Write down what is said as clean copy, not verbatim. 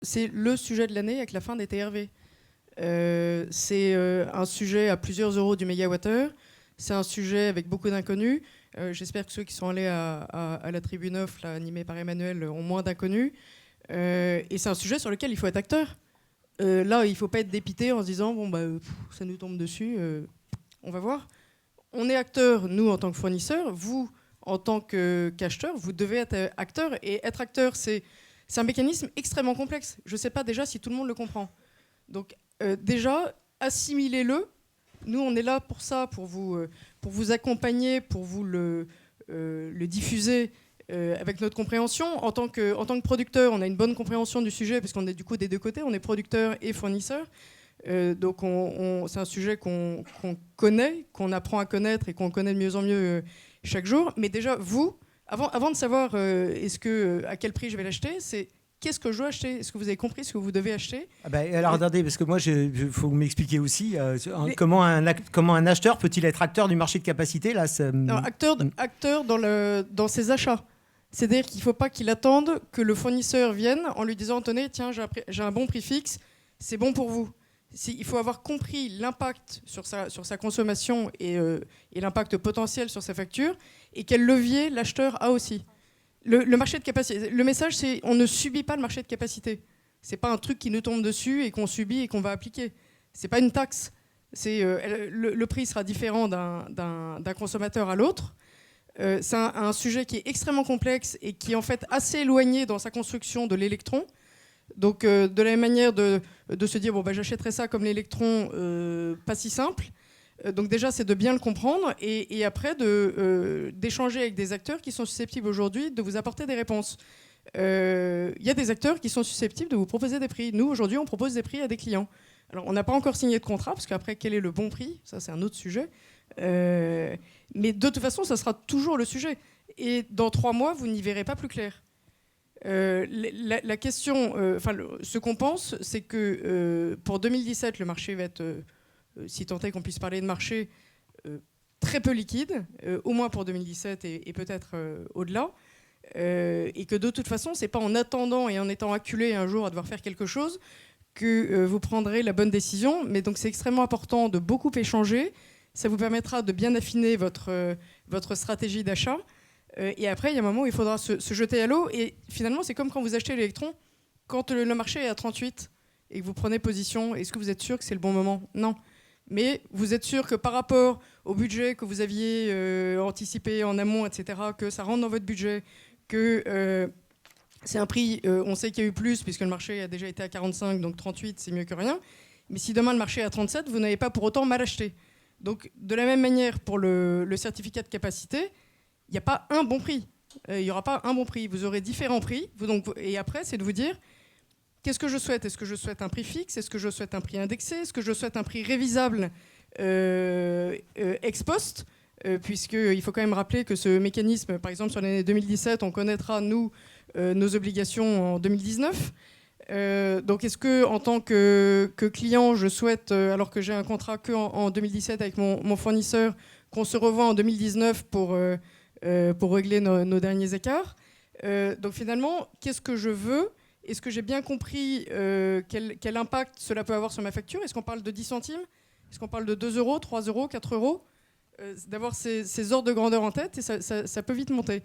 c'est le sujet de l'année avec la fin des TRV. C'est un sujet à plusieurs euros du mégawattheure. C'est un sujet avec beaucoup d'inconnus. J'espère que ceux qui sont allés à la Tribune 9, là, animée par Emmanuel, ont moins d'inconnus. Et c'est un sujet sur lequel il faut être acteur. Là, il ne faut pas être dépité en se disant bon, ça nous tombe dessus, on va voir. On est acteur, nous, en tant que fournisseurs. Vous, en tant qu'acheteur, vous devez être acteur. Et être acteur, c'est un mécanisme extrêmement complexe. Je ne sais pas déjà si tout le monde le comprend. Donc, déjà, assimilez-le. Nous, on est là pour ça, pour vous accompagner, pour vous le diffuser avec notre compréhension. En tant que producteur, on a une bonne compréhension du sujet, parce qu'on est du coup des deux côtés, on est producteur et fournisseur. Donc c'est un sujet qu'on connaît, qu'on apprend à connaître et qu'on connaît de mieux en mieux chaque jour. Mais déjà, vous, avant de savoir à quel prix je vais l'acheter, c'est qu'est-ce que je dois acheter? Est-ce que vous avez compris ce que vous devez acheter? Alors attendez, parce que moi, il faut m'expliquer aussi comment un acheteur peut-il être acteur du marché de capacité là, Alors, acteur dans ses achats. C'est-à-dire qu'il ne faut pas qu'il attende que le fournisseur vienne en lui disant « Tenez, tiens, j'ai un bon prix fixe, c'est bon pour vous ». Il faut avoir compris l'impact sur sa consommation et l'impact potentiel sur sa facture, et quel levier l'acheteur a aussi. Le marché de capacité, le message, c'est on ne subit pas le marché de capacité. Ce n'est pas un truc qui nous tombe dessus et qu'on subit et qu'on va appliquer. Ce n'est pas une taxe. Le prix sera différent d'un consommateur à l'autre. C'est un sujet qui est extrêmement complexe et qui est en fait assez éloigné dans sa construction de l'électron. Donc de la même manière de se dire j'achèterai ça comme l'électron, pas si simple. Donc déjà c'est de bien le comprendre et après d'échanger avec des acteurs qui sont susceptibles aujourd'hui de vous apporter des réponses. Il y a des acteurs qui sont susceptibles de vous proposer des prix. Nous aujourd'hui on propose des prix à des clients. Alors on n'a pas encore signé de contrat parce qu'après quel est le bon prix, ça c'est un autre sujet. Mais de toute façon ça sera toujours le sujet. Et dans 3 mois vous n'y verrez pas plus clair. La question, ce qu'on pense, c'est que pour 2017, le marché va être, si tant est qu'on puisse parler de marché, très peu liquide, au moins pour 2017 et peut-être au-delà, et que de toute façon, c'est pas en attendant et en étant acculé un jour à devoir faire quelque chose que vous prendrez la bonne décision. Mais donc c'est extrêmement important de beaucoup échanger. Ça vous permettra de bien affiner votre stratégie d'achat. Et après, il y a un moment où il faudra se jeter à l'eau. Et finalement, c'est comme quand vous achetez l'électron. Quand le marché est à 38 et que vous prenez position, est-ce que vous êtes sûr que c'est le bon moment? Non. Mais vous êtes sûr que par rapport au budget que vous aviez anticipé en amont, etc., que ça rentre dans votre budget, que c'est un prix, on sait qu'il y a eu plus puisque le marché a déjà été à 45, donc 38, c'est mieux que rien. Mais si demain le marché est à 37, vous n'avez pas pour autant mal acheté. Donc de la même manière, pour le certificat de capacité, il n'y a pas un bon prix. Il n'y aura pas un bon prix. Vous aurez différents prix. Et après, c'est de vous dire, qu'est-ce que je souhaite? Est-ce que je souhaite un prix fixe? Est-ce que je souhaite un prix indexé? Est-ce que je souhaite un prix révisable ex post? Puisqu'il faut quand même rappeler que ce mécanisme, par exemple, sur l'année 2017, on connaîtra, nous, nos obligations en 2019. Donc est-ce que, en tant que client, je souhaite, alors que j'ai un contrat qu'en 2017 avec mon fournisseur, qu'on se revoit en 2019 pour régler nos derniers écarts. Donc finalement, qu'est-ce que je veux? Est-ce que j'ai bien compris quel impact cela peut avoir sur ma facture? Est-ce qu'on parle de 10 centimes? Est-ce qu'on parle de 2 euros, 3 euros, 4 euros? D'avoir ces ordres de grandeur en tête, et ça peut vite monter.